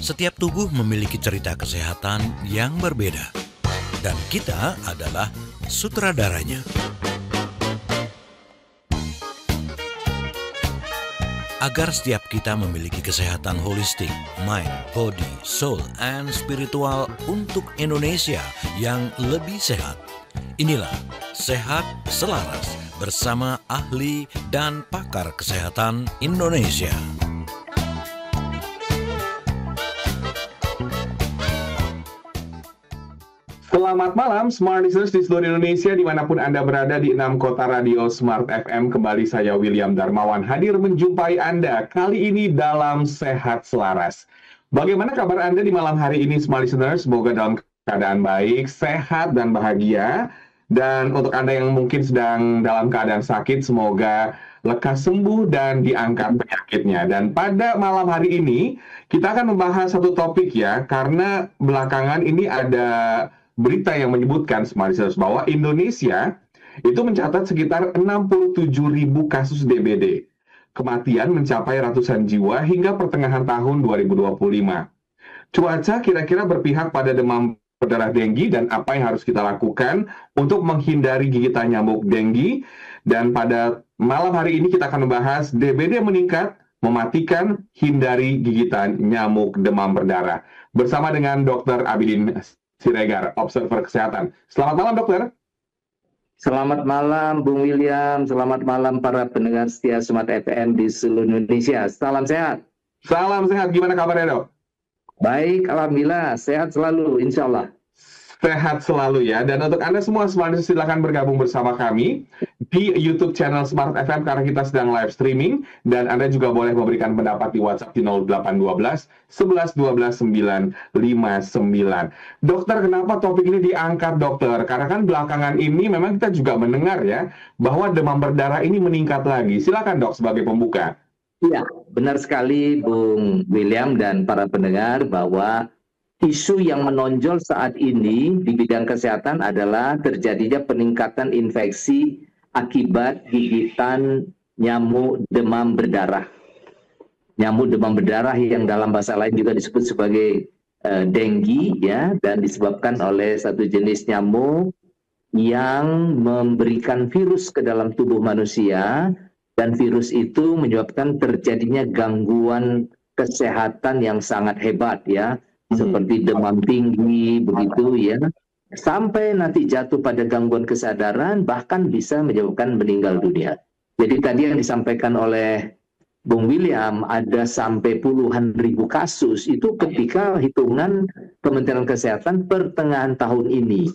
Setiap tubuh memiliki cerita kesehatan yang berbeda, dan kita adalah sutradaranya. Agar setiap kita memiliki kesehatan holistik, mind, body, soul, and spiritual untuk Indonesia yang lebih sehat. Inilah Sehat Selaras bersama ahli dan pakar kesehatan Indonesia. Selamat malam Smart Listeners di seluruh Indonesia dimanapun Anda berada di 6 kota radio Smart FM. Kembali saya William Darmawan hadir menjumpai Anda kali ini dalam Sehat Selaras. Bagaimana kabar Anda di malam hari ini Smart Listeners? Semoga dalam keadaan baik, sehat dan bahagia. Dan untuk Anda yang mungkin sedang dalam keadaan sakit, semoga lekas sembuh dan diangkat penyakitnya. Dan pada malam hari ini kita akan membahas satu topik ya, karena belakangan ini ada berita yang menyebutkan Smart Listeners bahwa Indonesia itu mencatat sekitar 67.000 kasus DBD. Kematian mencapai ratusan jiwa hingga pertengahan tahun 2025. Cuaca kira-kira berpihak pada demam berdarah denggi dan apa yang harus kita lakukan untuk menghindari gigitan nyamuk denggi. Dan pada malam hari ini kita akan membahas DBD meningkat, mematikan, hindari gigitan nyamuk demam berdarah. Bersama dengan Dr. Abidin Siregar, Observer Kesehatan. Selamat malam, dokter. Selamat malam, Bung William. Selamat malam para pendengar setia Smart FM di seluruh Indonesia. Salam sehat. Salam sehat. Gimana kabarnya, dok? Baik, alhamdulillah. Sehat selalu, insya Allah. Sehat selalu ya. Dan untuk Anda semua, silakan bergabung bersama kami di YouTube channel Smart FM karena kita sedang live streaming. Dan Anda juga boleh memberikan pendapat di WhatsApp di 0812 11 12 959. Dokter, kenapa topik ini diangkat, dokter? Karena kan belakangan ini memang kita juga mendengar ya, bahwa demam berdarah ini meningkat lagi. Silakan, dok, sebagai pembuka. Iya, benar sekali Bung William dan para pendengar bahwa isu yang menonjol saat ini di bidang kesehatan adalah terjadinya peningkatan infeksi akibat gigitan nyamuk demam berdarah. Nyamuk demam berdarah yang dalam bahasa lain juga disebut sebagai denggi ya, dan disebabkan oleh satu jenis nyamuk yang memberikan virus ke dalam tubuh manusia, dan virus itu menyebabkan terjadinya gangguan kesehatan yang sangat hebat ya. Seperti demam tinggi, begitu ya, sampai nanti jatuh pada gangguan kesadaran, bahkan bisa menyebabkan meninggal dunia. Jadi tadi yang disampaikan oleh Bung William, ada sampai puluhan ribu kasus, itu ketika hitungan Kementerian Kesehatan pertengahan tahun ini.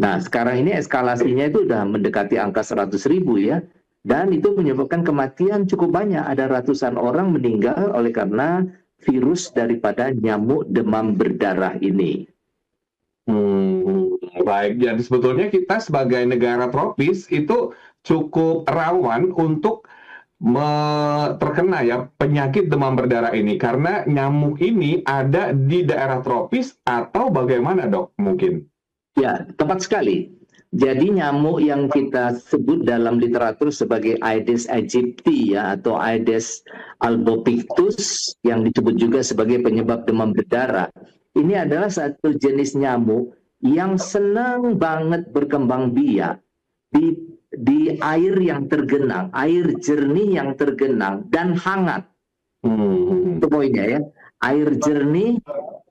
Nah, sekarang ini eskalasinya itu sudah mendekati angka 100.000 ya, dan itu menyebabkan kematian cukup banyak, ada ratusan orang meninggal oleh karena virus daripada nyamuk demam berdarah ini. Baik, jadi sebetulnya kita sebagai negara tropis itu cukup rawan untuk terkena ya penyakit demam berdarah ini, karena nyamuk ini ada di daerah tropis atau bagaimana, dok, mungkin? Ya, tepat sekali. Jadi nyamuk yang kita sebut dalam literatur sebagai Aedes aegypti ya, atau Aedes albopictus yang disebut juga sebagai penyebab demam berdarah. Ini adalah satu jenis nyamuk yang senang banget berkembang biak di air yang tergenang, air jernih yang tergenang dan hangat. Itu poinnya ya. Air jernih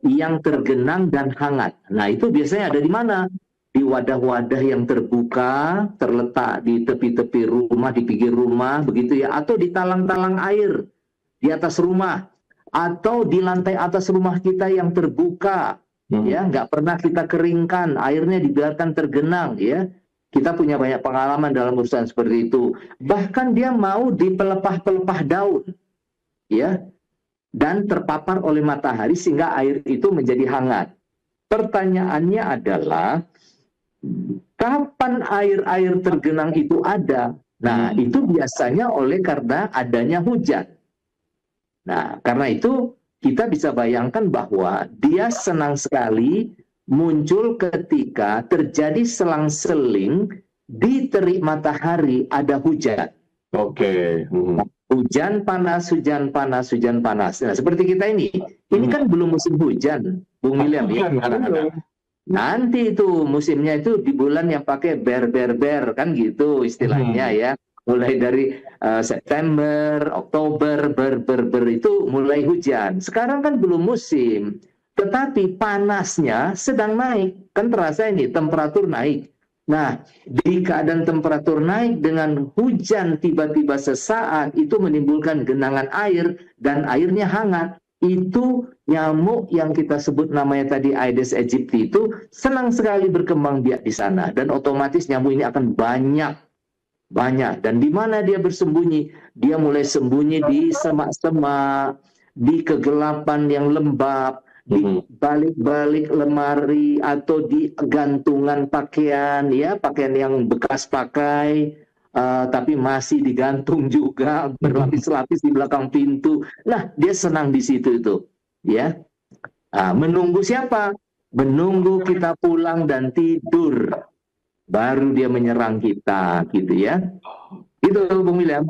yang tergenang dan hangat. Nah, itu biasanya ada di mana? Di wadah-wadah yang terbuka, terletak di tepi-tepi rumah, di pinggir rumah, begitu ya, atau di talang-talang air di atas rumah, atau di lantai atas rumah kita yang terbuka, ya, nggak pernah kita keringkan, airnya dibiarkan tergenang, ya. Kita punya banyak pengalaman dalam urusan seperti itu. Bahkan dia mau di pelepah-pelepah daun, ya, dan terpapar oleh matahari sehingga air itu menjadi hangat. Pertanyaannya adalah, kapan air-air tergenang itu ada? Nah, itu biasanya oleh karena adanya hujan. Nah, karena itu kita bisa bayangkan bahwa dia senang sekali muncul ketika terjadi selang-seling di terik matahari ada hujan. Oke. Hujan panas, hujan panas, hujan panas. Nah, seperti kita ini kan belum musim hujan, Bung William ya. Nanti itu musimnya itu di bulan yang pakai ber kan gitu istilahnya ya. Mulai dari September, Oktober, ber itu mulai hujan. Sekarang kan belum musim, tetapi panasnya sedang naik. Kan terasa ini temperatur naik. Nah, di keadaan temperatur naik dengan hujan tiba-tiba sesaat itu menimbulkan genangan air dan airnya hangat. Itu nyamuk yang kita sebut namanya tadi Aedes aegypti itu senang sekali berkembang biak di sana dan otomatis nyamuk ini akan banyak. Dan di mana dia bersembunyi? Dia mulai sembunyi di semak-semak, di kegelapan yang lembab, di balik-balik lemari atau di gantungan pakaian, ya pakaian yang bekas pakai tapi masih digantung juga berlapis-lapis di belakang pintu. Nah, dia senang di situ itu, ya. Menunggu siapa? Menunggu kita pulang dan tidur, baru dia menyerang kita, gitu ya. Itu Bung William.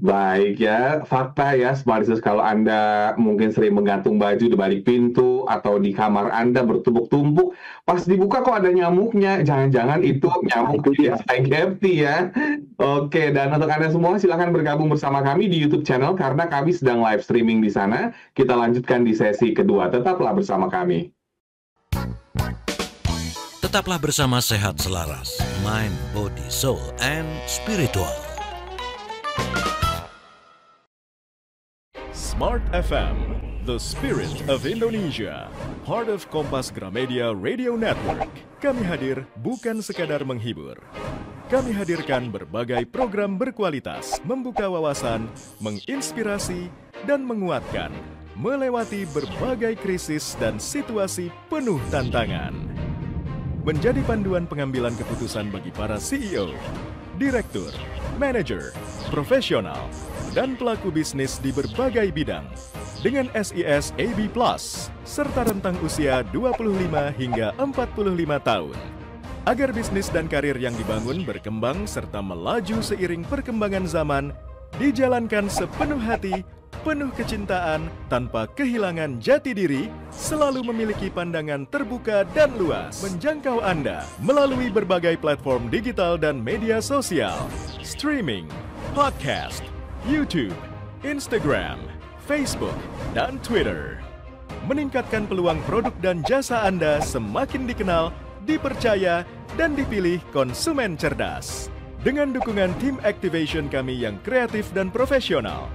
Baik ya, fakta ya Smart Listeners, kalau Anda mungkin sering menggantung baju di balik pintu atau di kamar Anda bertumpuk-tumpuk, pas dibuka kok ada nyamuknya, jangan-jangan itu nyamuk Aedes aegypti ya. Oke, dan untuk Anda semua silahkan bergabung bersama kami di YouTube channel karena kami sedang live streaming di sana. Kita lanjutkan di sesi kedua, tetaplah bersama kami. Tetaplah bersama Sehat Selaras, Mind, Body, Soul, and Spiritual. Smart FM, the spirit of Indonesia, part of Kompas Gramedia Radio Network. Kami hadir bukan sekadar menghibur. Kami hadirkan berbagai program berkualitas, membuka wawasan, menginspirasi, dan menguatkan, melewati berbagai krisis dan situasi penuh tantangan. Menjadi panduan pengambilan keputusan bagi para CEO, direktur, manajer, profesional, dan pelaku bisnis di berbagai bidang dengan SIS AB+, serta rentang usia 25 hingga 45 tahun. Agar bisnis dan karir yang dibangun berkembang serta melaju seiring perkembangan zaman, dijalankan sepenuh hati, penuh kecintaan, tanpa kehilangan jati diri, selalu memiliki pandangan terbuka dan luas, menjangkau Anda melalui berbagai platform digital dan media sosial, streaming, podcast, YouTube, Instagram, Facebook, dan Twitter. Meningkatkan peluang produk dan jasa Anda semakin dikenal, dipercaya, dan dipilih konsumen cerdas. Dengan dukungan tim activation kami yang kreatif dan profesional,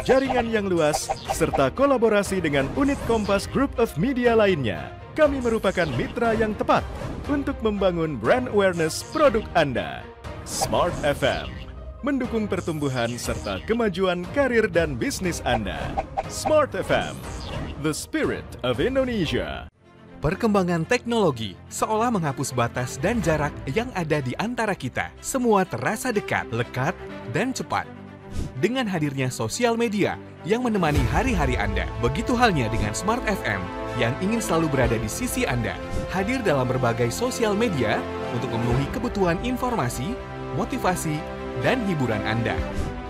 jaringan yang luas, serta kolaborasi dengan unit Kompas Group of Media lainnya, kami merupakan mitra yang tepat untuk membangun brand awareness produk Anda. Smart FM mendukung pertumbuhan serta kemajuan karir dan bisnis Anda. Smart FM, the spirit of Indonesia. Perkembangan teknologi seolah menghapus batas dan jarak yang ada di antara kita. Semua terasa dekat, lekat, dan cepat. Dengan hadirnya sosial media yang menemani hari-hari Anda, begitu halnya dengan Smart FM yang ingin selalu berada di sisi Anda. Hadir dalam berbagai sosial media untuk memenuhi kebutuhan informasi, motivasi, dan hiburan Anda.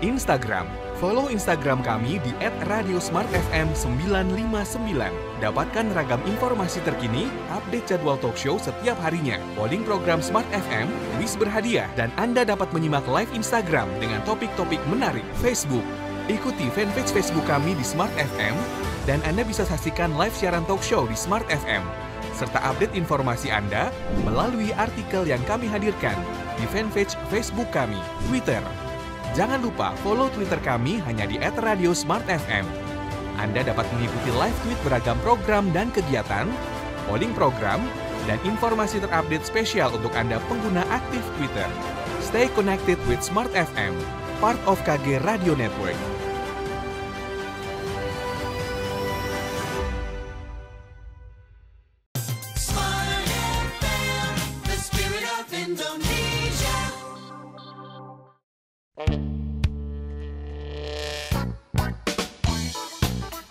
Instagram, follow Instagram kami di @radiosmartfm959. Dapatkan ragam informasi terkini, update jadwal talk show setiap harinya, polling program Smart FM, kuis berhadiah, dan Anda dapat menyimak live Instagram dengan topik-topik menarik. Facebook, ikuti fanpage Facebook kami di Smart FM, dan Anda bisa saksikan live siaran talk show di Smart FM, serta update informasi Anda melalui artikel yang kami hadirkan di fanpage Facebook kami. Twitter, jangan lupa follow Twitter kami hanya di @radiosmartfm. Anda dapat mengikuti live tweet beragam program dan kegiatan, polling program, dan informasi terupdate spesial untuk Anda pengguna aktif Twitter. Stay connected with Smart FM, part of KG Radio Network.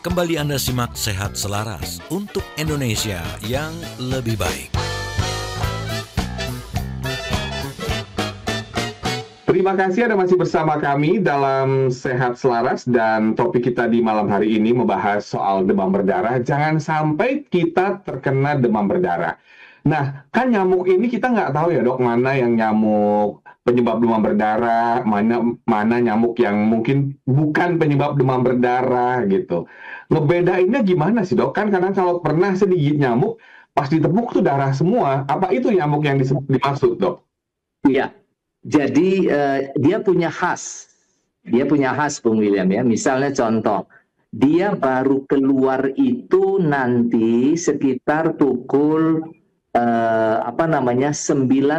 Kembali Anda simak Sehat Selaras untuk Indonesia yang lebih baik. Terima kasih Anda masih bersama kami dalam Sehat Selaras, dan topik kita di malam hari ini membahas soal demam berdarah. Jangan sampai kita terkena demam berdarah. Nah, kan nyamuk ini kita nggak tahu ya dok, mana yang nyamuk penyebab demam berdarah, mana nyamuk yang mungkin bukan penyebab demam berdarah gitu. Ngebedainnya gimana sih dok? Kan kadang kalau pernah sedikit nyamuk, pas ditepuk tuh darah semua. Apa itu nyamuk yang dimaksud dok? Iya. Jadi dia punya khas, Bung William ya. Misalnya contoh, dia baru keluar itu nanti sekitar pukul 9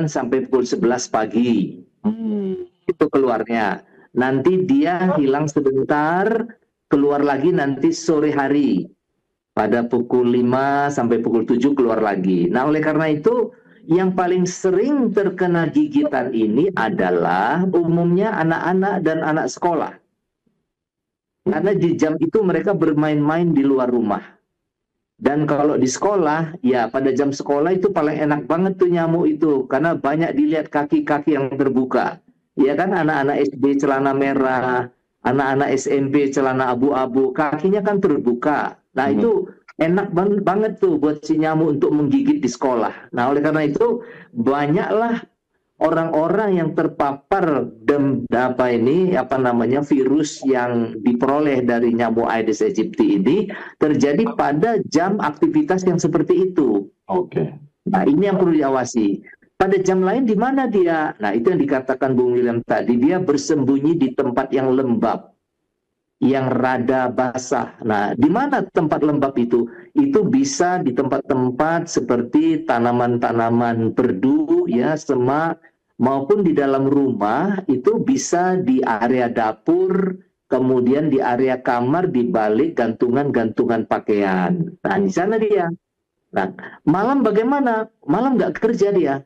sampai pukul 11 pagi. Itu keluarnya. Nanti dia hilang sebentar, keluar lagi nanti sore hari. Pada pukul 5 sampai pukul 7 keluar lagi. Nah, oleh karena itu yang paling sering terkena gigitan ini adalah umumnya anak-anak dan anak sekolah. Karena di jam itu mereka bermain-main di luar rumah. Dan kalau di sekolah, ya pada jam sekolah itu paling enak banget tuh nyamuk itu. Karena banyak dilihat kaki-kaki yang terbuka. Ya kan, anak-anak SD celana merah, anak-anak SMP celana abu-abu, kakinya kan terbuka. Nah itu enak banget tuh buat si nyamuk untuk menggigit di sekolah. Nah, oleh karena itu banyaklah orang-orang yang terpapar virus yang diperoleh dari nyamuk Aedes aegypti ini terjadi pada jam aktivitas yang seperti itu. Oke. Nah, ini yang perlu diawasi. Pada jam lain di mana dia? Nah, itu yang dikatakan Bung William tadi, dia bersembunyi di tempat yang lembab, yang rada basah. Nah, di mana tempat lembab itu? Itu bisa di tempat-tempat seperti tanaman-tanaman perdu, ya, semak, maupun di dalam rumah. Itu bisa di area dapur, kemudian di area kamar, di balik gantungan-gantungan pakaian. Nah, di sana dia. Nah, malam bagaimana? Malam nggak kerja dia.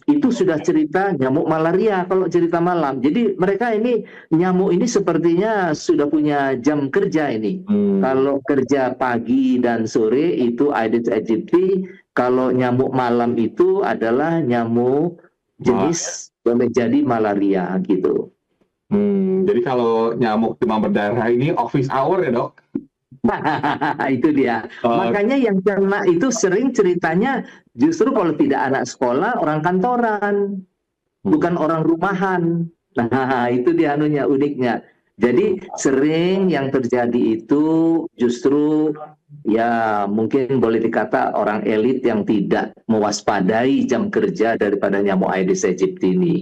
Itu sudah cerita nyamuk malaria kalau cerita malam. Jadi mereka ini, nyamuk ini sepertinya sudah punya jam kerja ini. Kalau kerja pagi dan sore itu Aedes aegypti. Kalau nyamuk malam itu adalah nyamuk jenis yang menjadi malaria gitu. Jadi kalau nyamuk demam berdarah ini office hour ya dok? Itu dia. Makanya yang kena itu sering ceritanya justru kalau tidak anak sekolah, orang kantoran, bukan orang rumahan. Nah, itu dia uniknya. Jadi sering yang terjadi itu justru ya mungkin boleh dikata orang elit yang tidak mewaspadai jam kerja daripada nyamuk Aedes aegypti ini.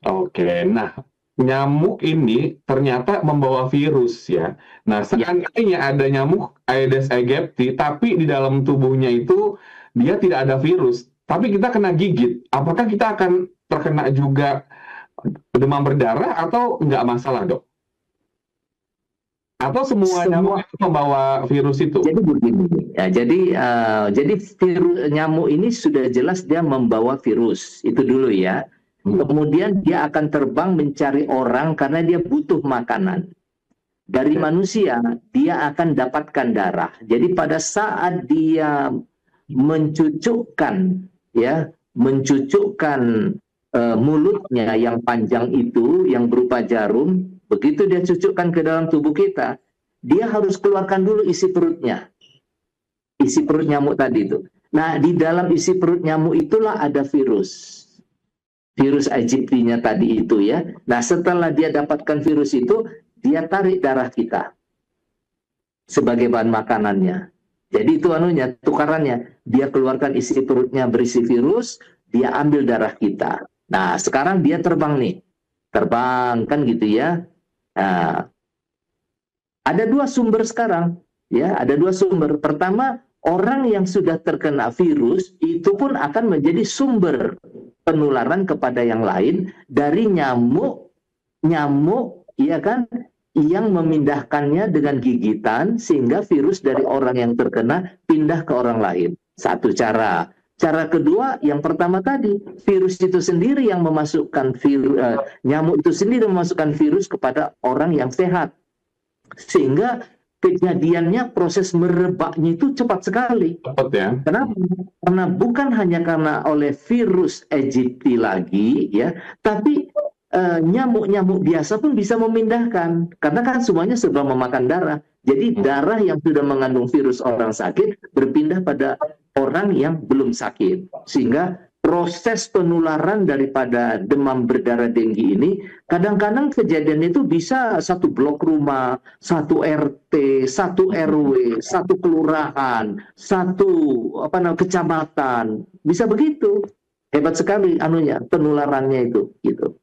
Oke, nah nyamuk ini ternyata membawa virus ya. Nah, seandainya ada nyamuk Aedes aegypti, tapi di dalam tubuhnya itu dia tidak ada virus, tapi kita kena gigit, apakah kita akan terkena juga demam berdarah atau nggak masalah dok? Atau semua nyamuk itu membawa virus itu? Jadi begini, ya, jadi virus nyamuk ini sudah jelas dia membawa virus, itu dulu ya. Kemudian dia akan terbang mencari orang karena dia butuh makanan. Dari manusia, dia akan dapatkan darah. Jadi pada saat dia mencucukkan mulutnya yang panjang itu, yang berupa jarum, begitu dia cucukkan ke dalam tubuh kita, dia harus keluarkan dulu isi perutnya. Isi perut nyamuk tadi itu. Nah, di dalam isi perut nyamuk itulah ada virus aegyptinya tadi itu ya. Nah, setelah dia dapatkan virus itu, dia tarik darah kita sebagai bahan makanannya. Jadi itu tukarannya. Dia keluarkan isi perutnya berisi virus, dia ambil darah kita. Nah, sekarang dia terbang nih. Terbang kan gitu ya. Nah, ada dua sumber sekarang. Ya, ada dua sumber. Pertama, orang yang sudah terkena virus itu pun akan menjadi sumber penularan kepada yang lain dari nyamuk ya kan, yang memindahkannya dengan gigitan sehingga virus dari orang yang terkena pindah ke orang lain. Satu cara. Cara kedua, yang pertama tadi, virus itu sendiri yang memasukkan nyamuk itu sendiri memasukkan virus kepada orang yang sehat. Sehingga kejadiannya, proses merebaknya itu cepat sekali. Cepat ya. Kenapa? Karena bukan hanya karena oleh virus Aegypti lagi ya, tapi nyamuk-nyamuk biasa pun bisa memindahkan, karena kan semuanya serba memakan darah. Jadi darah yang sudah mengandung virus orang sakit berpindah pada orang yang belum sakit, sehingga proses penularan daripada demam berdarah denggi ini kadang-kadang kejadian itu bisa satu blok rumah, satu RT, satu RW, satu kelurahan, satu kecamatan, bisa begitu. Hebat sekali anunya, penularannya itu gitu.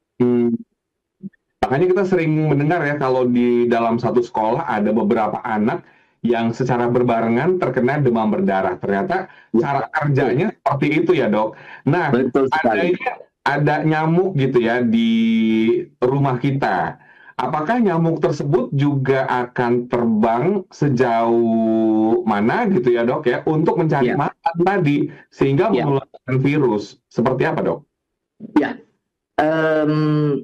Makanya kita sering mendengar ya, kalau di dalam satu sekolah ada beberapa anak yang secara berbarengan terkena demam berdarah. Ternyata cara kerjanya seperti itu ya, Dok. Nah, ada nyamuk gitu ya di rumah kita. Apakah nyamuk tersebut juga akan terbang sejauh mana gitu ya, Dok ya, untuk mencari makan tadi sehingga menularkan virus? Seperti apa, Dok? Ya.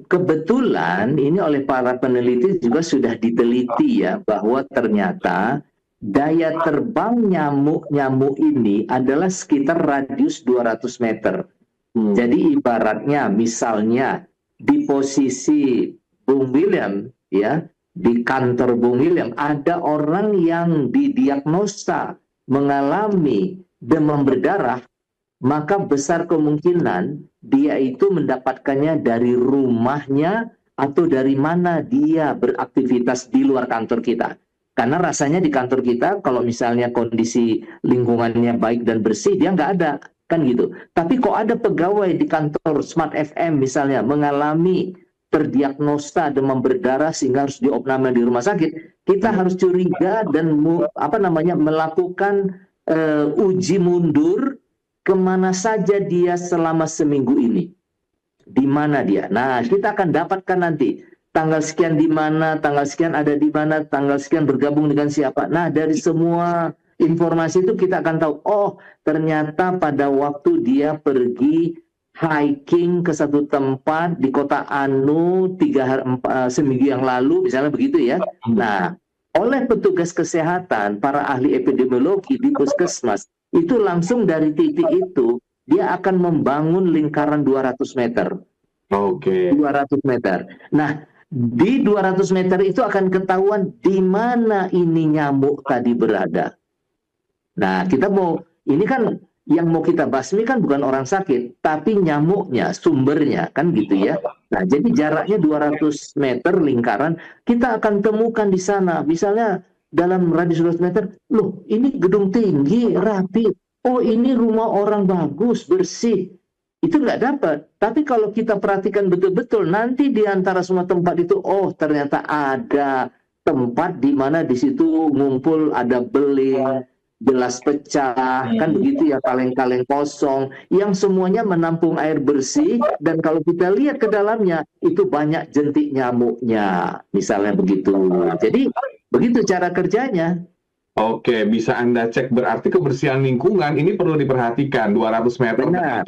Kebetulan ini oleh para peneliti juga sudah diteliti ya, bahwa ternyata daya terbang nyamuk-nyamuk ini adalah sekitar radius 200 meter. Jadi ibaratnya misalnya di posisi Bung William ya, di kantor Bung William ada orang yang didiagnosa mengalami demam berdarah, maka besar kemungkinan dia itu mendapatkannya dari rumahnya atau dari mana dia beraktivitas di luar kantor kita. Karena rasanya di kantor kita, kalau misalnya kondisi lingkungannya baik dan bersih, dia nggak ada, kan gitu. Tapi kok ada pegawai di kantor Smart FM misalnya mengalami terdiagnosa demam berdarah sehingga harus diopname di rumah sakit, kita harus curiga dan melakukan uji mundur kemana saja dia selama seminggu ini. Di mana dia? Nah, kita akan dapatkan nanti tanggal sekian di mana, tanggal sekian ada di mana, tanggal sekian bergabung dengan siapa. Nah, dari semua informasi itu kita akan tahu, oh ternyata pada waktu dia pergi hiking ke satu tempat di kota Anu seminggu yang lalu, misalnya begitu ya. Nah, oleh petugas kesehatan, para ahli epidemiologi di puskesmas, itu langsung dari titik itu dia akan membangun lingkaran 200 meter. Oke. 200 meter. Nah, di 200 meter itu akan ketahuan di mana ini nyamuk tadi berada. Nah, ini kan yang mau kita basmi kan bukan orang sakit, tapi nyamuknya, sumbernya, kan gitu ya. Nah, jadi jaraknya 200 meter lingkaran, kita akan temukan di sana. Misalnya dalam radius 200 meter, loh ini gedung tinggi, rapi. Oh ini rumah orang bagus, bersih. Itu nggak dapat. Tapi kalau kita perhatikan betul-betul, nanti di antara semua tempat itu, oh ternyata ada tempat di mana di situ ngumpul, ada beling, gelas pecah, kan begitu ya, kaleng-kaleng kosong, yang semuanya menampung air bersih, dan kalau kita lihat ke dalamnya, itu banyak jentik nyamuknya, misalnya begitu. Jadi, begitu cara kerjanya. Oke, bisa Anda cek, berarti kebersihan lingkungan ini perlu diperhatikan. 200 meter. Benar.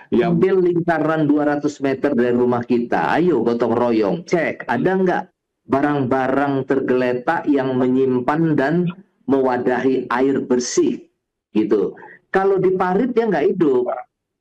Ya. Ambil lingkaran 200 meter dari rumah kita, ayo gotong royong, cek, ada nggak barang-barang tergeletak yang menyimpan dan mewadahi air bersih, gitu. Kalau di parit dia nggak hidup,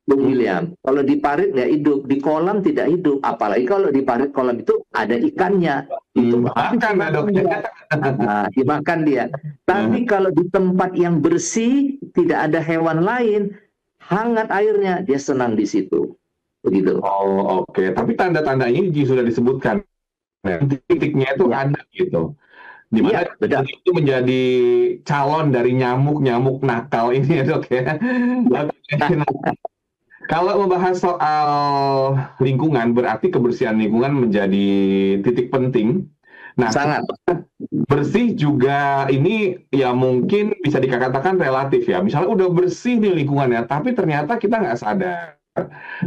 Bung William. Kalau di parit nggak hidup, di kolam tidak hidup. Apalagi kalau di parit kolam itu ada ikannya. Itu makan, nah, dimakan dia. Tapi kalau di tempat yang bersih, tidak ada hewan lain, hangat airnya, dia senang di situ. Begitu. Oh, oke. Tapi tanda-tandanya sudah disebutkan. Titiknya itu ada gitu. Di mana itu menjadi calon dari nyamuk-nyamuk nakal ini ya, Dok ya. Kalau membahas soal lingkungan, berarti kebersihan lingkungan menjadi titik penting. Nah, sangat bersih juga ini ya mungkin bisa dikatakan relatif ya. Misalnya udah bersih nih lingkungannya, tapi ternyata kita nggak sadar.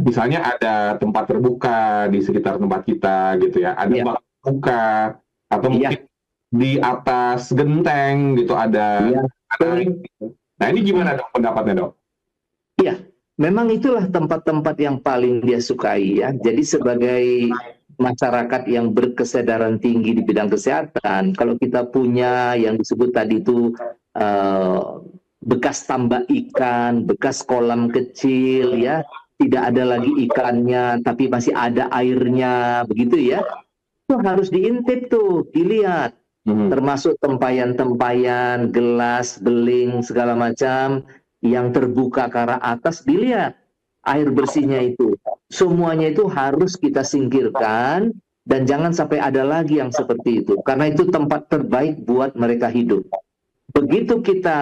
Misalnya ada tempat terbuka di sekitar tempat kita gitu ya, ada bak terbuka, atau mungkin di atas genteng gitu ada. Nah, ini gimana Dok pendapatnya, Dok? Iya. Memang itulah tempat-tempat yang paling dia sukai ya. Jadi sebagai masyarakat yang berkesadaran tinggi di bidang kesehatan, kalau kita punya yang disebut tadi itu bekas tambak ikan, bekas kolam kecil ya, tidak ada lagi ikannya, tapi masih ada airnya, begitu ya. Itu harus diintip tuh, dilihat. Termasuk tempayan-tempayan, gelas, beling, segala macam yang terbuka ke arah atas, dilihat air bersihnya itu. Semuanya itu harus kita singkirkan dan jangan sampai ada lagi yang seperti itu. Karena itu tempat terbaik buat mereka hidup. Begitu kita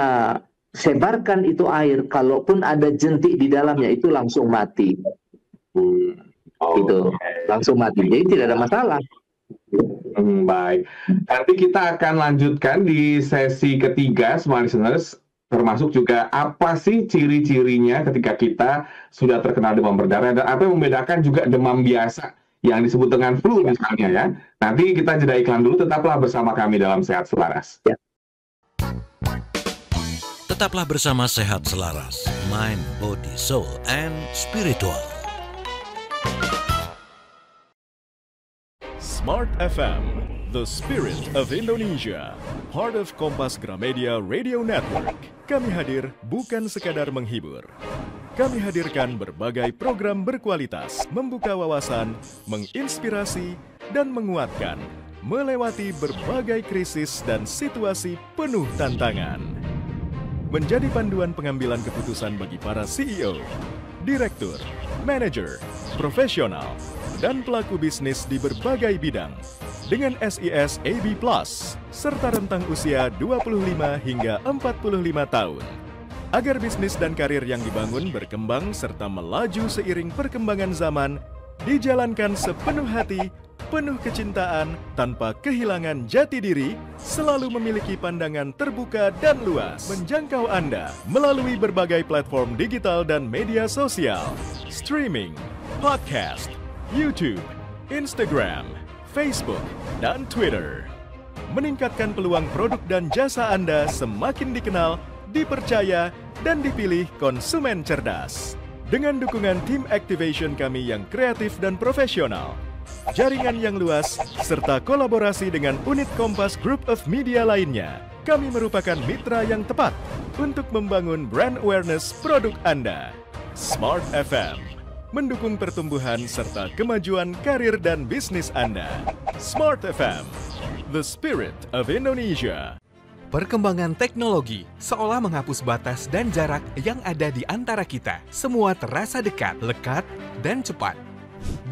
sebarkan itu air, kalaupun ada jentik di dalamnya itu langsung mati. Itu langsung mati. Jadi tidak ada masalah. Baik. Nanti kita akan lanjutkan di sesi ketiga, smart listeners. Termasuk juga apa sih ciri-cirinya ketika kita sudah terkena demam berdarah dan apa yang membedakan juga demam biasa yang disebut dengan flu misalnya ya. Nanti kita jeda iklan dulu, tetaplah bersama kami dalam Sehat Selaras. Ya. Tetaplah bersama Sehat Selaras, Mind, Body, Soul, and Spiritual. Smart FM, the spirit of Indonesia, part of Kompas Gramedia Radio Network. Kami hadir bukan sekadar menghibur. Kami hadirkan berbagai program berkualitas, membuka wawasan, menginspirasi, dan menguatkan, melewati berbagai krisis dan situasi penuh tantangan. Menjadi panduan pengambilan keputusan bagi para CEO, direktur, manajer, profesional, dan pelaku bisnis di berbagai bidang dengan SIS AB+, serta rentang usia 25 hingga 45 tahun. Agar bisnis dan karir yang dibangun berkembang serta melaju seiring perkembangan zaman, dijalankan sepenuh hati, penuh kecintaan, tanpa kehilangan jati diri, selalu memiliki pandangan terbuka dan luas, menjangkau Anda melalui berbagai platform digital dan media sosial, streaming, podcast, YouTube, Instagram, Facebook, dan Twitter. Meningkatkan peluang produk dan jasa Anda semakin dikenal, dipercaya, dan dipilih konsumen cerdas. Dengan dukungan tim activation kami yang kreatif dan profesional, jaringan yang luas, serta kolaborasi dengan unit Kompas Group of Media lainnya, kami merupakan mitra yang tepat untuk membangun brand awareness produk Anda. Smart FM mendukung pertumbuhan serta kemajuan karir dan bisnis Anda. Smart FM, the spirit of Indonesia. Perkembangan teknologi seolah menghapus batas dan jarak yang ada di antara kita. Semua terasa dekat, lekat, dan cepat.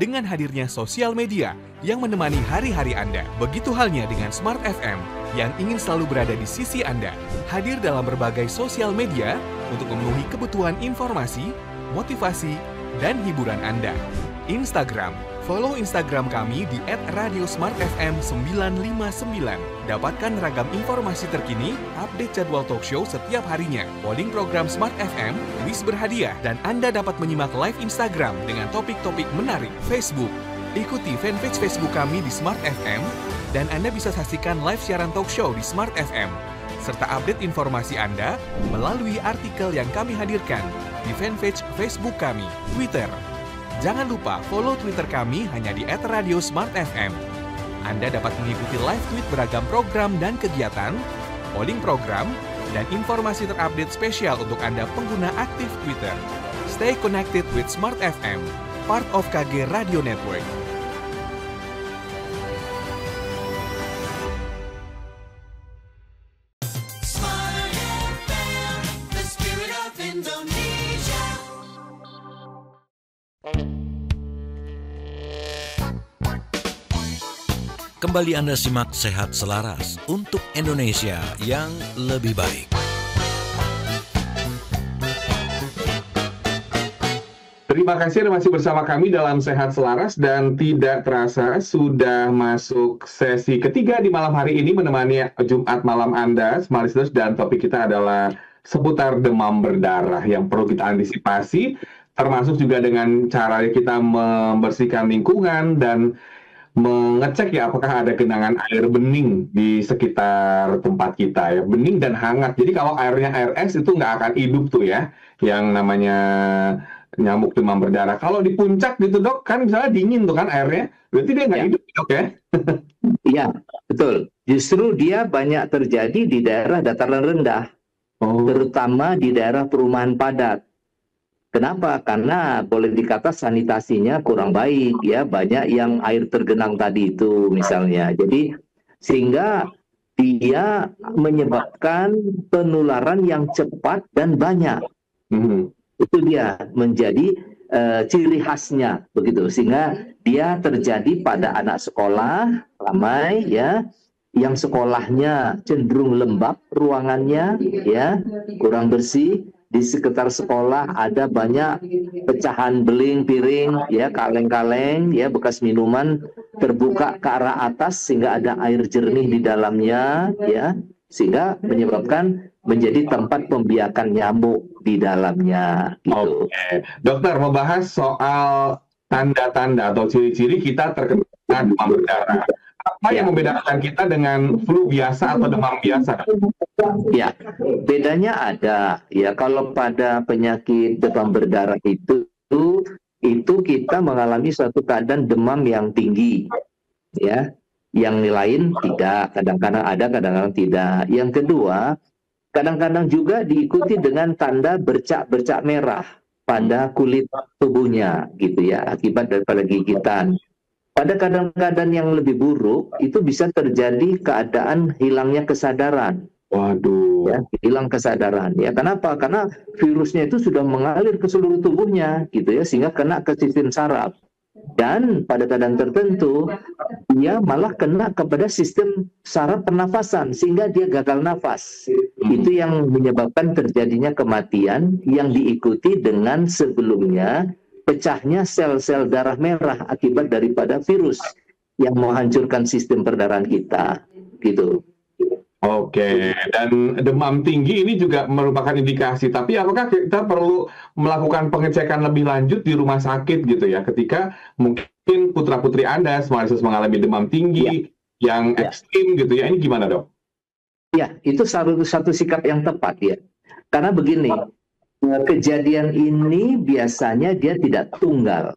Dengan hadirnya sosial media yang menemani hari-hari Anda, begitu halnya dengan Smart FM yang ingin selalu berada di sisi Anda. Hadir dalam berbagai sosial media untuk memenuhi kebutuhan informasi, motivasi, dan hiburan Anda. Instagram, follow Instagram kami di @radiosmartfm959. Dapatkan ragam informasi terkini, update jadwal talk show setiap harinya, polling program Smart FM, kuis berhadiah, dan Anda dapat menyimak live Instagram dengan topik-topik menarik. Facebook, ikuti fanpage Facebook kami di Smart FM, dan Anda bisa saksikan live siaran talk show di Smart FM, serta update informasi Anda melalui artikel yang kami hadirkan di fanpage Facebook kami. Twitter, jangan lupa follow Twitter kami hanya di @radiosmartfm. Anda dapat mengikuti live tweet beragam program dan kegiatan, polling program, dan informasi terupdate spesial untuk Anda pengguna aktif Twitter. Stay connected with Smart FM, part of KG Radio Network. Kembali Anda simak Sehat Selaras untuk Indonesia yang lebih baik. Terima kasih Anda masih bersama kami dalam Sehat Selaras dan tidak terasa sudah masuk sesi ketiga di malam hari ini menemani Jumat malam Anda, Smart Listeners, dan topik kita adalah seputar demam berdarah yang perlu kita antisipasi, termasuk juga dengan cara kita membersihkan lingkungan dan mengecek ya apakah ada genangan air bening di sekitar tempat kita ya, bening dan hangat. Jadi kalau airnya air es itu nggak akan hidup tuh ya, yang namanya nyamuk demam berdarah. Kalau di puncak gitu dok, kan misalnya dingin tuh kan airnya, berarti dia nggak hidup dok ya? Iya, betul. Justru dia banyak terjadi di daerah dataran rendah, terutama di daerah perumahan padat. Kenapa? Karena boleh dikata sanitasinya kurang baik ya, banyak yang air tergenang tadi itu misalnya. Jadi sehingga dia menyebabkan penularan yang cepat dan banyak. Itu dia menjadi ciri khasnya begitu, sehingga dia terjadi pada anak sekolah ramai ya, yang sekolahnya cenderung lembab ruangannya ya, kurang bersih. Di sekitar sekolah ada banyak pecahan beling, piring, ya, kaleng-kaleng, ya, bekas minuman terbuka ke arah atas sehingga ada air jernih di dalamnya, ya, sehingga menyebabkan menjadi tempat pembiakan nyamuk di dalamnya. Gitu. Oke, dokter membahas soal tanda-tanda atau ciri-ciri kita terkena demam berdarah. Apa yang membedakan kita dengan flu biasa atau demam biasa? Ya, bedanya ada. Ya, kalau pada penyakit demam berdarah itu kita mengalami suatu keadaan demam yang tinggi. Ya, yang lain tidak. Kadang-kadang ada, kadang-kadang tidak. Yang kedua, kadang-kadang juga diikuti dengan tanda bercak-bercak merah pada kulit tubuhnya, gitu ya, akibat daripada gigitan. Pada keadaan-keadaan yang lebih buruk, itu bisa terjadi keadaan hilangnya kesadaran. Waduh. Ya, hilang kesadaran. Ya, kenapa? Karena virusnya itu sudah mengalir ke seluruh tubuhnya, gitu ya, sehingga kena ke sistem saraf. Dan pada keadaan tertentu, dia malah kena kepada sistem saraf pernafasan, sehingga dia gagal nafas. Itu yang menyebabkan terjadinya kematian yang diikuti dengan sebelumnya pecahnya sel-sel darah merah akibat daripada virus yang menghancurkan sistem perdarahan kita, gitu. Oke, dan demam tinggi ini juga merupakan indikasi. Tapi apakah kita perlu melakukan pengecekan lebih lanjut di rumah sakit gitu ya, ketika mungkin putra-putri Anda mengalami demam tinggi yang ekstrim gitu ya? Ini gimana, Dok? Ya, itu satu sikap yang tepat ya. Karena begini, kejadian ini biasanya dia tidak tunggal.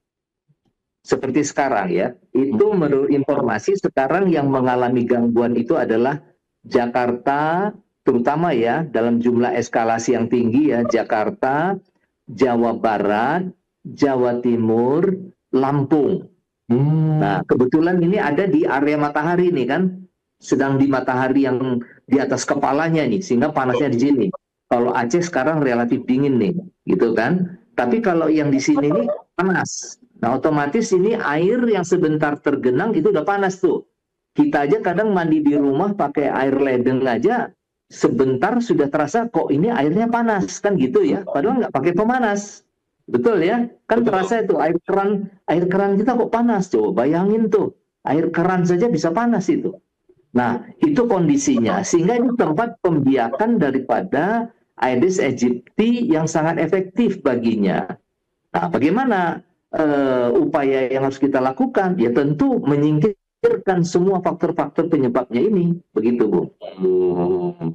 Seperti sekarang ya, itu menurut informasi sekarang yang mengalami gangguan itu adalah Jakarta, terutama ya dalam jumlah eskalasi yang tinggi ya, Jakarta, Jawa Barat, Jawa Timur, Lampung. Nah, kebetulan ini ada di area matahari nih kan, sedang di matahari yang di atas kepalanya nih, sehingga panasnya di sini. Kalau Aceh sekarang relatif dingin nih, gitu kan. Tapi kalau yang di sini nih panas. Nah, otomatis ini air yang sebentar tergenang itu udah panas tuh. Kita aja kadang mandi di rumah pakai air ledeng aja, sebentar sudah terasa kok ini airnya panas, kan gitu ya. Padahal nggak pakai pemanas. Betul ya? Kan terasa itu air keran kita kok panas. Coba bayangin tuh, air keran saja bisa panas itu. Nah, itu kondisinya. Sehingga ini tempat pembiakan daripada Aedes aegypti yang sangat efektif baginya. Nah, bagaimana upaya yang harus kita lakukan? Ya tentu menyingkirkan semua faktor-faktor penyebabnya ini, begitu Bu.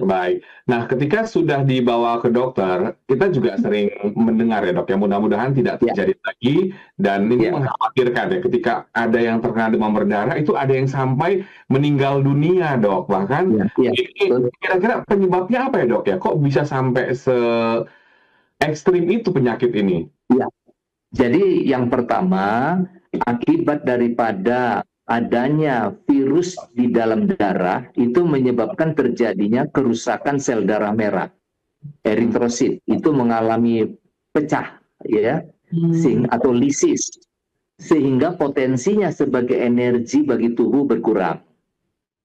Baik. Nah, ketika sudah dibawa ke dokter, kita juga sering mendengar ya Dok, ya mudah-mudahan tidak terjadi lagi, dan ini mengkhawatirkan ya, ketika ada yang terkena demam berdarah, itu ada yang sampai meninggal dunia Dok, bahkan ini kira-kira penyebabnya apa ya Dok ya? Kok bisa sampai se-ekstrim itu penyakit ini? Ya, jadi yang pertama, akibat daripada adanya virus di dalam darah itu menyebabkan terjadinya kerusakan sel darah merah, eritrosit itu mengalami pecah ya, atau lisis, sehingga potensinya sebagai energi bagi tubuh berkurang.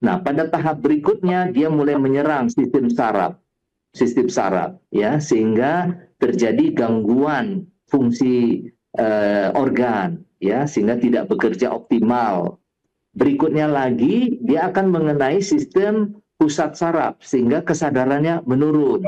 Nah, pada tahap berikutnya dia mulai menyerang sistem saraf ya, sehingga terjadi gangguan fungsi organ ya, sehingga tidak bekerja optimal. Berikutnya lagi, dia akan mengenai sistem pusat saraf, sehingga kesadarannya menurun.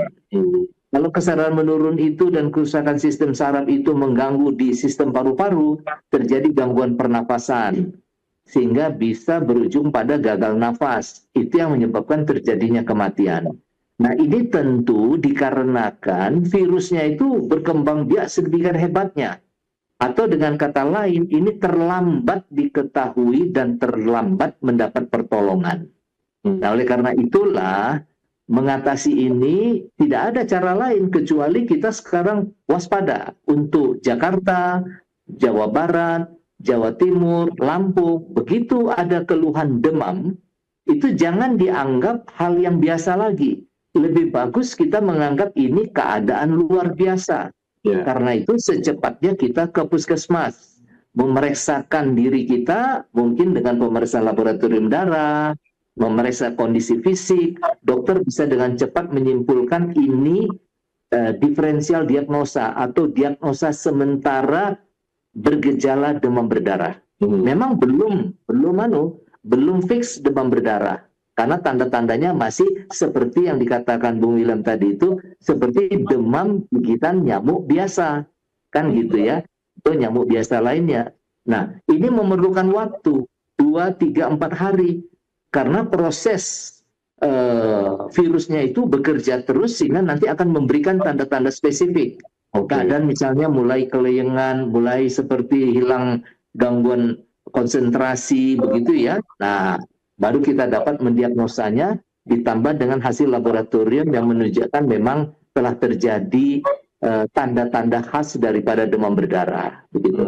Kalau kesadaran menurun itu dan kerusakan sistem saraf itu mengganggu di sistem paru-paru, terjadi gangguan pernapasan, sehingga bisa berujung pada gagal nafas. Itu yang menyebabkan terjadinya kematian. Nah, ini tentu dikarenakan virusnya itu berkembang biak sedemikian hebatnya. Atau dengan kata lain, ini terlambat diketahui dan terlambat mendapat pertolongan. Nah, oleh karena itulah, mengatasi ini tidak ada cara lain kecuali kita sekarang waspada untuk Jakarta, Jawa Barat, Jawa Timur, Lampung. Begitu ada keluhan demam, itu jangan dianggap hal yang biasa lagi. Lebih bagus kita menganggap ini keadaan luar biasa. Karena itu secepatnya kita ke puskesmas, memeriksakan diri kita, mungkin dengan pemeriksaan laboratorium darah, memeriksa kondisi fisik. Dokter bisa dengan cepat menyimpulkan ini diferensial diagnosa atau diagnosa sementara bergejala demam berdarah. Memang belum fix demam berdarah. Karena tanda-tandanya masih seperti yang dikatakan Bung William tadi itu, seperti demam gigitan nyamuk biasa. Kan gitu ya, itu nyamuk biasa lainnya. Nah, ini memerlukan waktu 2, 3, 4 hari. Karena proses virusnya itu bekerja terus sehingga nanti akan memberikan tanda-tanda spesifik. Keadaan misalnya mulai kelayangan, mulai seperti hilang gangguan konsentrasi, begitu ya. Nah, baru kita dapat mendiagnosanya, ditambah dengan hasil laboratorium yang menunjukkan memang telah terjadi tanda-tanda khas daripada demam berdarah. Begitu.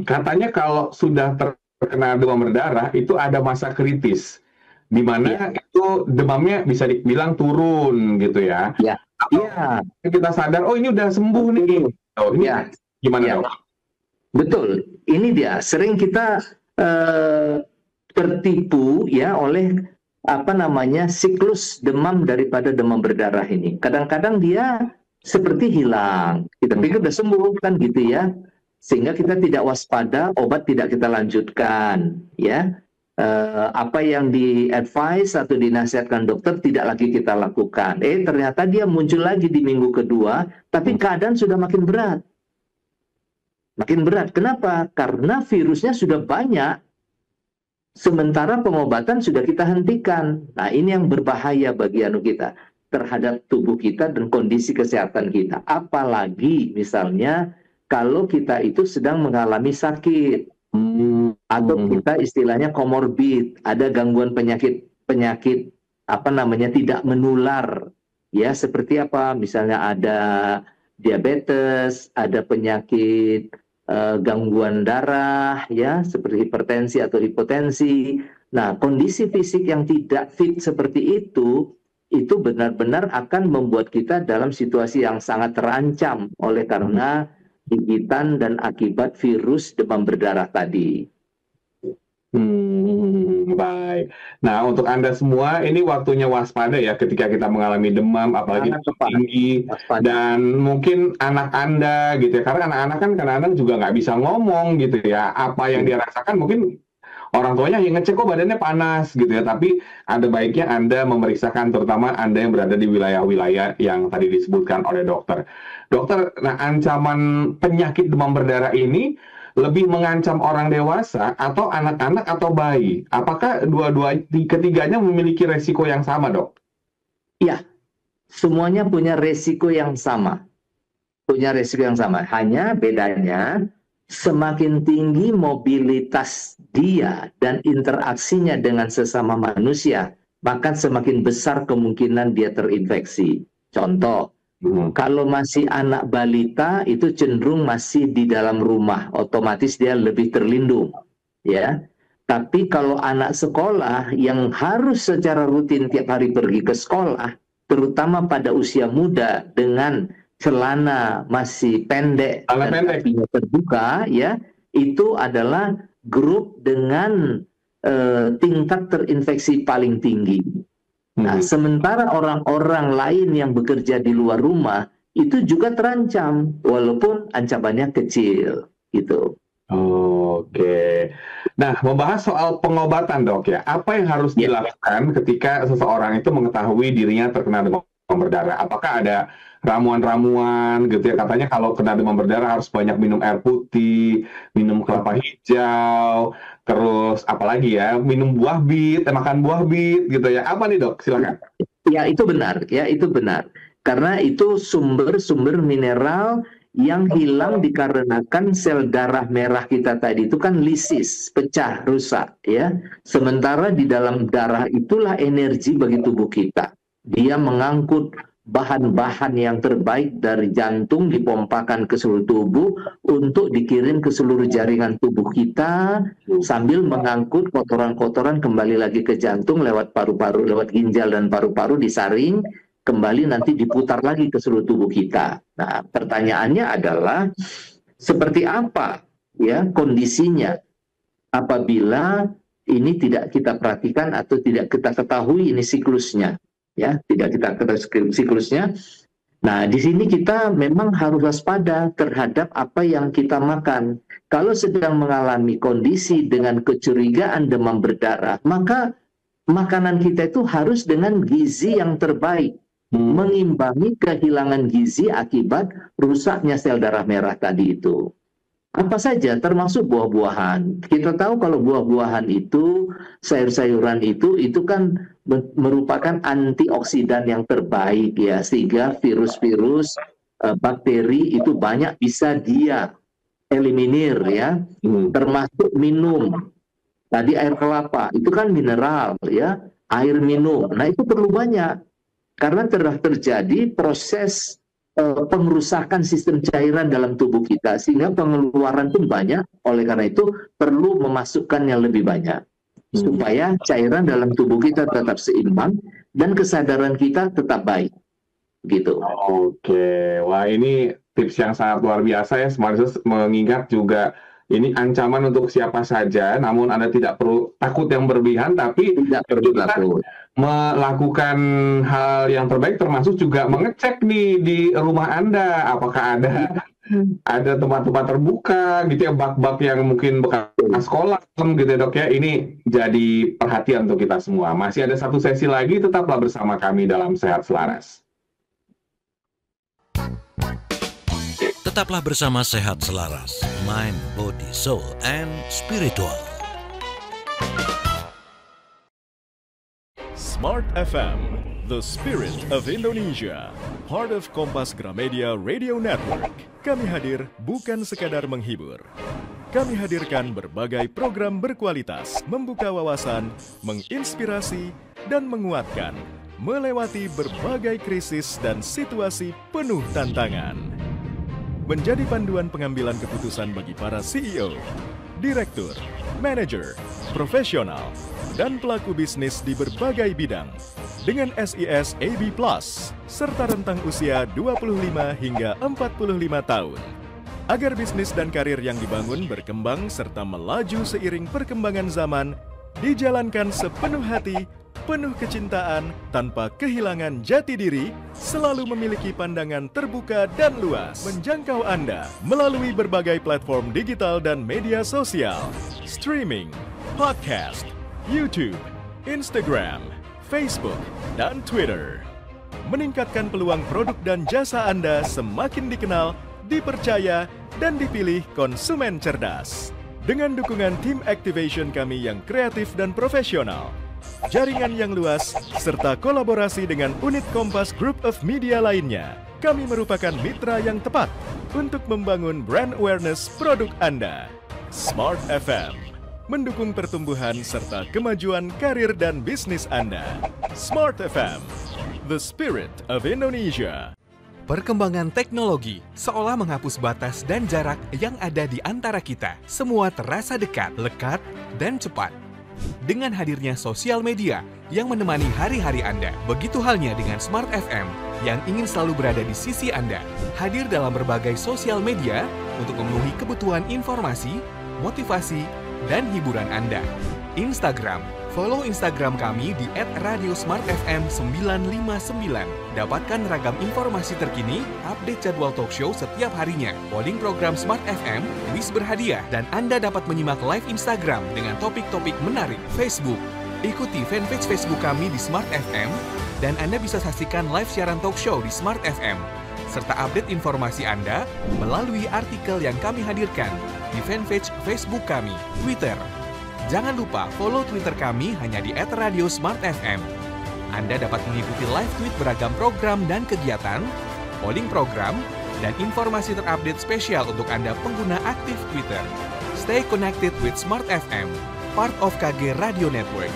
Katanya kalau sudah terkena demam berdarah, itu ada masa kritis, di mana itu demamnya bisa dibilang turun gitu ya. Iya. Kita sadar, oh ini udah sembuh nih. Oh, ini gimana dok? Betul. Ini dia. Sering kita tertipu ya oleh siklus demam daripada demam berdarah ini. Kadang-kadang dia seperti hilang. Kita pikir udah sembuh kan gitu ya. Sehingga kita tidak waspada, obat tidak kita lanjutkan ya. Apa yang di-advise atau dinasihatkan dokter tidak lagi kita lakukan. Ternyata dia muncul lagi di minggu kedua, tapi keadaan sudah makin berat. Makin berat. Kenapa? Karena virusnya sudah banyak. Sementara pengobatan sudah kita hentikan. Nah, ini yang berbahaya bagi kita terhadap tubuh kita dan kondisi kesehatan kita. Apalagi misalnya kalau kita itu sedang mengalami sakit atau kita istilahnya komorbid, ada gangguan penyakit tidak menular. Ya, seperti apa? Misalnya ada diabetes, ada penyakit gangguan darah ya seperti hipertensi atau hipotensi. Nah, kondisi fisik yang tidak fit seperti itu benar-benar akan membuat kita dalam situasi yang sangat terancam oleh karena gigitan dan akibat virus demam berdarah tadi. Baik. Nah, untuk Anda semua, ini waktunya waspada ya ketika kita mengalami demam, apalagi tinggi. Dan mungkin anak Anda gitu ya, karena anak-anak kan kadang-kadang juga nggak bisa ngomong gitu ya. Apa yang dia rasakan mungkin orang tuanya yang ngecek kok badannya panas gitu ya. Tapi ada baiknya Anda memeriksakan, terutama Anda yang berada di wilayah-wilayah yang tadi disebutkan oleh dokter. Dokter, nah ancaman penyakit demam berdarah ini lebih mengancam orang dewasa atau anak-anak atau bayi? Apakah ketiganya memiliki resiko yang sama, dok? Iya, semuanya punya resiko yang sama. Hanya bedanya semakin tinggi mobilitas dia dan interaksinya dengan sesama manusia, maka semakin besar kemungkinan dia terinfeksi. Contoh, kalau masih anak balita itu cenderung masih di dalam rumah, otomatis dia lebih terlindung, ya. Tapi kalau anak sekolah yang harus secara rutin tiap hari pergi ke sekolah, terutama pada usia muda dengan celana masih pendek dan kakinya terbuka, ya, itu adalah grup dengan tingkat terinfeksi paling tinggi. Nah, sementara orang-orang lain yang bekerja di luar rumah itu juga terancam, walaupun ancamannya kecil, gitu. Oke. Nah, membahas soal pengobatan, dok ya. Apa yang harus dilakukan ketika seseorang itu mengetahui dirinya terkena demam berdarah? Apakah ada ramuan-ramuan gitu ya? Katanya kalau kena demam berdarah harus banyak minum air putih, minum kelapa hijau, terus apalagi ya, minum buah bit, makan buah bit gitu ya. Apa nih, dok? Silakan. Ya, itu benar. Karena itu sumber-sumber mineral yang hilang dikarenakan sel darah merah kita tadi itu kan lisis, pecah, rusak ya. Sementara di dalam darah itulah energi bagi tubuh kita. Dia mengangkut bahan-bahan yang terbaik dari jantung, dipompakan ke seluruh tubuh untuk dikirim ke seluruh jaringan tubuh kita, sambil mengangkut kotoran-kotoran kembali lagi ke jantung lewat paru-paru, lewat ginjal dan paru-paru, disaring kembali, nanti diputar lagi ke seluruh tubuh kita. Nah, pertanyaannya adalah seperti apa ya kondisinya apabila ini tidak kita perhatikan atau tidak kita ketahui ini siklusnya. Ya, tidak kita ketahui siklusnya. Nah, di sini kita memang harus waspada terhadap apa yang kita makan. Kalau sedang mengalami kondisi dengan kecurigaan demam berdarah, maka makanan kita itu harus dengan gizi yang terbaik, mengimbangi kehilangan gizi akibat rusaknya sel darah merah tadi itu. Apa saja, termasuk buah-buahan. Kita tahu kalau buah-buahan itu, sayur-sayuran itu kan merupakan antioksidan yang terbaik ya, sehingga virus-virus, bakteri itu banyak bisa dia eliminir ya. Termasuk minum. Tadi air kelapa, itu kan mineral ya, air minum. Nah, itu perlu banyak. Karena telah terjadi proses pengerusakan sistem cairan dalam tubuh kita, sehingga pengeluaran pun banyak. Oleh karena itu perlu memasukkan yang lebih banyak supaya cairan dalam tubuh kita tetap seimbang dan kesadaran kita tetap baik gitu. Oke, wah ini tips yang sangat luar biasa ya Smart Listeners, mengingat juga ini ancaman untuk siapa saja, namun Anda tidak perlu takut yang berlebihan, tapi tidak perlu takut melakukan hal yang terbaik, termasuk juga mengecek nih di rumah Anda apakah ada tempat-tempat terbuka gitu ya, bak-bak yang mungkin bekas kolam gitu ya Dok ya. Ini jadi perhatian untuk kita semua. Masih ada satu sesi lagi, tetaplah bersama kami dalam Sehat Selaras. Tetaplah bersama Sehat Selaras, Mind, Body, Soul, and Spiritual. Smart FM, the spirit of Indonesia, part of Kompas Gramedia Radio Network. Kami hadir bukan sekadar menghibur. Kami hadirkan berbagai program berkualitas, membuka wawasan, menginspirasi, dan menguatkan, melewati berbagai krisis dan situasi penuh tantangan. Menjadi panduan pengambilan keputusan bagi para CEO, direktur, manajer, profesional, dan pelaku bisnis di berbagai bidang dengan SIS AB+, serta rentang usia 25 hingga 45 tahun. Agar bisnis dan karir yang dibangun berkembang serta melaju seiring perkembangan zaman, dijalankan sepenuh hati, penuh kecintaan, tanpa kehilangan jati diri, selalu memiliki pandangan terbuka dan luas, menjangkau Anda melalui berbagai platform digital dan media sosial, streaming, podcast, YouTube, Instagram, Facebook, dan Twitter. Meningkatkan peluang produk dan jasa Anda semakin dikenal, dipercaya, dan dipilih konsumen cerdas. Dengan dukungan tim activation kami yang kreatif dan profesional, jaringan yang luas, serta kolaborasi dengan unit Kompas Group of Media lainnya, kami merupakan mitra yang tepat untuk membangun brand awareness produk Anda. Smart FM, mendukung pertumbuhan serta kemajuan karir dan bisnis Anda. Smart FM, the spirit of Indonesia. Perkembangan teknologi seolah menghapus batas dan jarak yang ada di antara kita. Semua terasa dekat, lekat, dan cepat. Dengan hadirnya sosial media yang menemani hari-hari Anda, begitu halnya dengan Smart FM yang ingin selalu berada di sisi Anda. Hadir dalam berbagai sosial media untuk memenuhi kebutuhan informasi, motivasi, dan hiburan Anda. Instagram, follow Instagram kami di @radiosmartfm959. Dapatkan ragam informasi terkini, update jadwal talk show setiap harinya, polling program Smart FM, kuis berhadiah, dan Anda dapat menyimak live Instagram dengan topik-topik menarik. Facebook, ikuti fanpage Facebook kami di Smart FM, dan Anda bisa saksikan live siaran talk show di Smart FM, serta update informasi Anda melalui artikel yang kami hadirkan di fanpage Facebook kami. Twitter, jangan lupa follow Twitter kami hanya di @radiosmartfm. Anda dapat mengikuti live tweet beragam program dan kegiatan, polling program, dan informasi terupdate spesial untuk Anda pengguna aktif Twitter. Stay connected with Smart FM, part of KG Radio Network.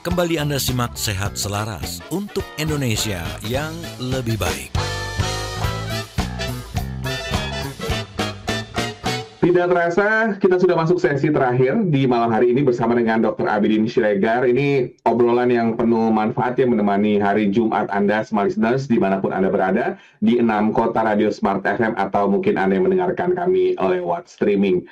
Kembali Anda simak Sehat Selaras untuk Indonesia yang lebih baik. Tidak terasa, kita sudah masuk sesi terakhir di malam hari ini bersama dengan Dr. Abidin Siregar. Ini obrolan yang penuh manfaat yang menemani hari Jumat Anda, Smart Listeners, dimanapun Anda berada, di 6 kota radio Smart FM, atau mungkin Anda yang mendengarkan kami lewat streaming.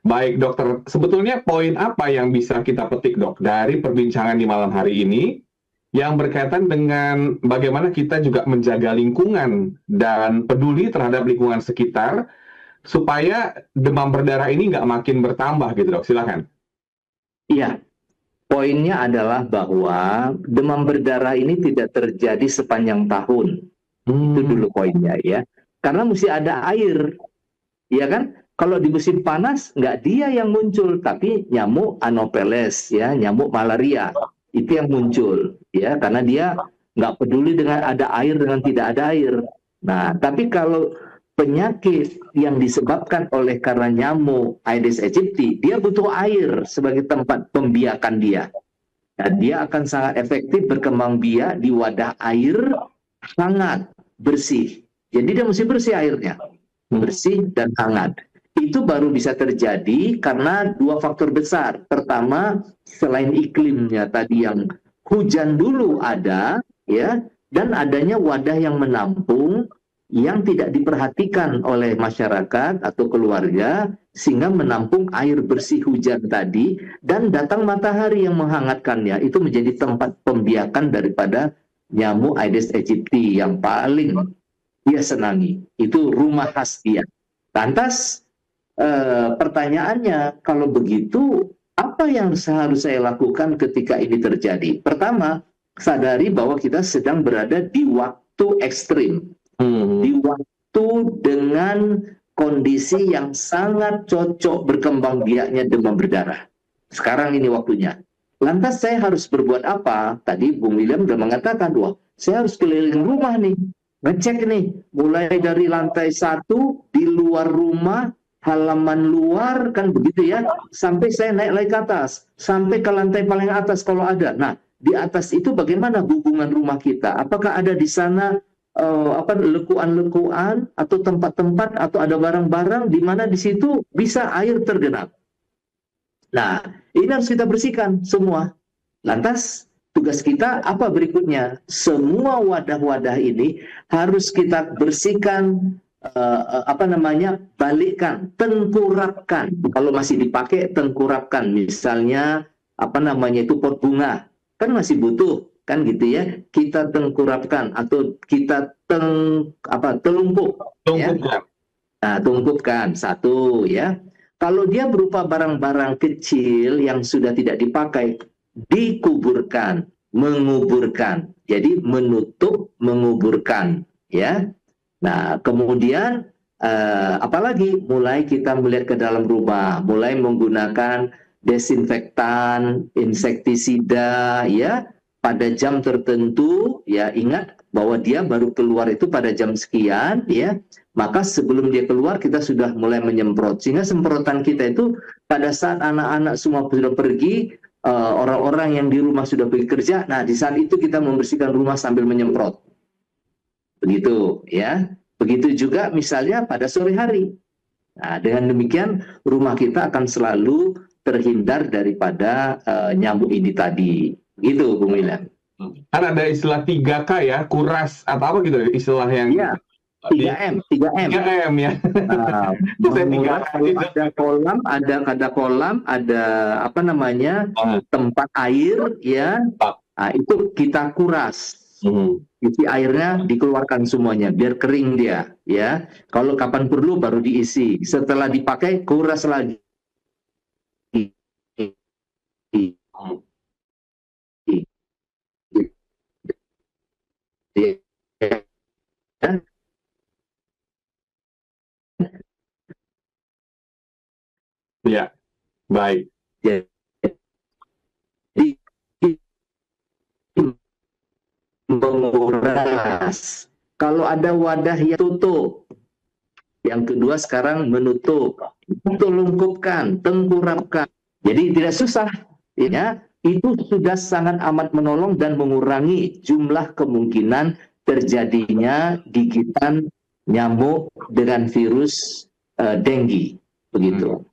Baik, dokter, sebetulnya poin apa yang bisa kita petik, dok, dari perbincangan di malam hari ini yang berkaitan dengan bagaimana kita juga menjaga lingkungan dan peduli terhadap lingkungan sekitar supaya demam berdarah ini nggak makin bertambah gitu, dok? Silakan. Iya, poinnya adalah bahwa demam berdarah ini tidak terjadi sepanjang tahun. Itu dulu poinnya ya. Karena mesti ada air, ya kan? Kalau di musim panas, nggak dia yang muncul, tapi nyamuk Anopheles, ya, nyamuk malaria. Itu yang muncul, ya, karena dia nggak peduli dengan ada air dengan tidak ada air. Nah, tapi kalau penyakit yang disebabkan oleh karena nyamuk Aedes aegypti, dia butuh air sebagai tempat pembiakan dia. Dan dia akan sangat efektif berkembang biak di wadah air hangat, bersih. Jadi dia mesti bersih airnya, bersih dan hangat. Itu baru bisa terjadi karena dua faktor besar. Pertama, selain iklimnya tadi yang hujan dulu ada, ya, dan adanya wadah yang menampung yang tidak diperhatikan oleh masyarakat atau keluarga, sehingga menampung air bersih hujan tadi, dan datang matahari yang menghangatkannya. Itu menjadi tempat pembiakan daripada nyamuk Aedes aegypti yang paling dia senangi. Itu rumah khas dia. Lantas, pertanyaannya, kalau begitu, apa yang harus saya lakukan ketika ini terjadi? Pertama, sadari bahwa kita sedang berada di waktu ekstrim. Di waktu dengan kondisi yang sangat cocok berkembang biaknya demam berdarah. Sekarang ini waktunya. Lantas saya harus berbuat apa? Tadi Bung William sudah mengatakan, wah, saya harus keliling rumah nih, ngecek nih, mulai dari lantai 1 di luar rumah, halaman luar, kan begitu ya, sampai saya naik lagi ke atas, sampai ke lantai paling atas kalau ada. Nah, di atas itu bagaimana hubungan rumah kita? Apakah ada di sana lekuan-lekuan atau tempat-tempat atau ada barang-barang di mana di situ bisa air tergenang? Nah, ini harus kita bersihkan semua. Lantas tugas kita apa berikutnya? Semua wadah-wadah ini harus kita bersihkan, balikkan, tengkurapkan. Kalau masih dipakai, tengkurapkan. Misalnya itu pot bunga, kan masih butuh, kan gitu ya. Kita tengkurapkan atau kita telungkup. Ya? Nah, tungkupkan satu ya. Kalau dia berupa barang-barang kecil yang sudah tidak dipakai, dikuburkan, menguburkan. Jadi menutup, menguburkan, ya. Nah, kemudian apalagi mulai kita melihat ke dalam rumah, mulai menggunakan desinfektan, insektisida, ya, pada jam tertentu, ya, ingat bahwa dia baru keluar itu pada jam sekian, ya, maka sebelum dia keluar kita sudah mulai menyemprot, sehingga semprotan kita itu pada saat anak-anak semua sudah pergi, orang-orang yang di rumah sudah pergi kerja, nah di saat itu kita membersihkan rumah sambil menyemprot. Begitu, ya. Begitu juga misalnya pada sore hari. Nah, dengan demikian rumah kita akan selalu terhindar daripada nyamuk ini tadi. Gitu, Bung William. Kan ada istilah 3K ya, kuras atau apa gitu istilah yang... Iya, 3M. 3M ya. Ada kolam, ada tempat air, ya. Nah, itu kita kuras. Isi airnya dikeluarkan semuanya biar kering dia, ya. Kalau kapan perlu baru diisi. Setelah dipakai kuras lagi. Ya, baik. Menguras. Kalau ada wadah yang tutup. Yang kedua sekarang menutup. Tolongkupkan, tengkurapkan. Jadi tidak susah, ya. itu sudah sangat amat menolong dan mengurangi jumlah kemungkinan terjadinya gigitan nyamuk dengan virus dengue, begitu.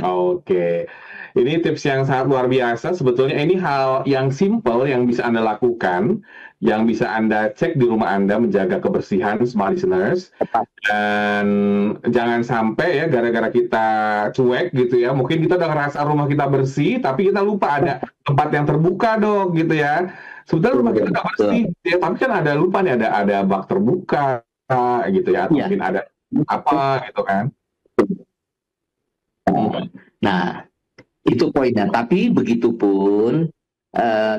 Oke. Ini tips yang sangat luar biasa. Sebetulnya ini hal yang simple yang bisa Anda lakukan, yang bisa Anda cek di rumah Anda, menjaga kebersihan, smart listeners. Dan jangan sampai ya gara-gara kita cuek gitu ya, mungkin kita udah ngerasa rumah kita bersih, tapi kita lupa ada tempat yang terbuka dok gitu ya. Sebetulnya rumah kita udah bersih, ya, tapi kan ada lupa nih ada bak terbuka gitu ya, atau mungkin ada apa gitu kan. Nah, itu poinnya. Tapi begitupun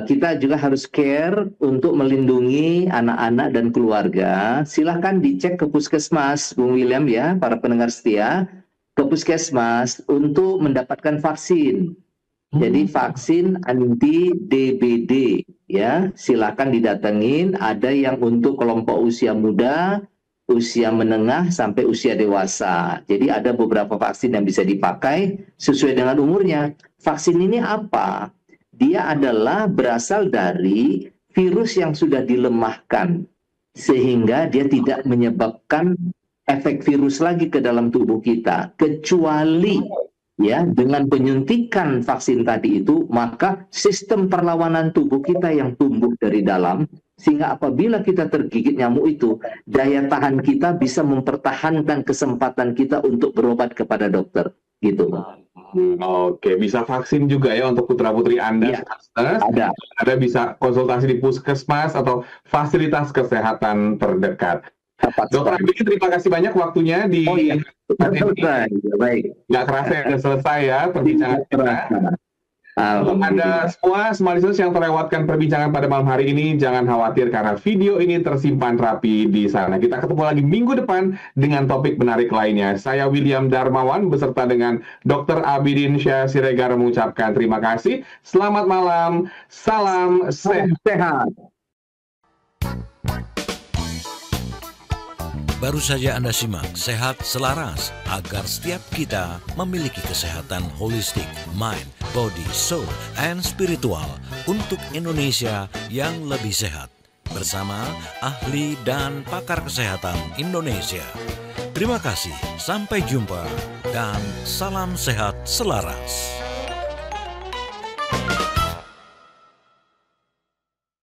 kita juga harus care untuk melindungi anak-anak dan keluarga. Silahkan dicek ke puskesmas, Bung William ya, para pendengar setia, ke puskesmas untuk mendapatkan vaksin. Jadi vaksin anti DBD ya, silahkan didatengin. Ada yang untuk kelompok usia muda, usia menengah sampai usia dewasa. Jadi ada beberapa vaksin yang bisa dipakai sesuai dengan umurnya. Vaksin ini apa? Dia adalah berasal dari virus yang sudah dilemahkan sehingga dia tidak menyebabkan efek virus lagi ke dalam tubuh kita, kecuali ya dengan penyuntikan vaksin tadi itu, maka sistem perlawanan tubuh kita yang tumbuh dari dalam, sehingga apabila kita tergigit nyamuk itu, daya tahan kita bisa mempertahankan kesempatan kita untuk berobat kepada dokter, gitu. Oke, bisa vaksin juga ya untuk putra-putri Anda. Ya, ada. Anda bisa konsultasi di puskesmas atau fasilitas kesehatan terdekat. Dokter Abidin, terima kasih banyak waktunya di baik. Nggak kerasa ya, sudah selesai ya perbincangan kita. Untuk Anda semua, smart listeners yang terlewatkan perbincangan pada malam hari ini, jangan khawatir karena video ini tersimpan rapi di sana. Kita ketemu lagi minggu depan dengan topik menarik lainnya. Saya William Darmawan beserta dengan Dr. Abidin Syah Siregar mengucapkan terima kasih. Selamat malam, salam sehat. Baru saja Anda simak Sehat Selaras agar setiap kita memiliki kesehatan holistik, mind, body, soul, and spiritual untuk Indonesia yang lebih sehat. Bersama ahli dan pakar kesehatan Indonesia. Terima kasih, sampai jumpa, dan salam sehat selaras.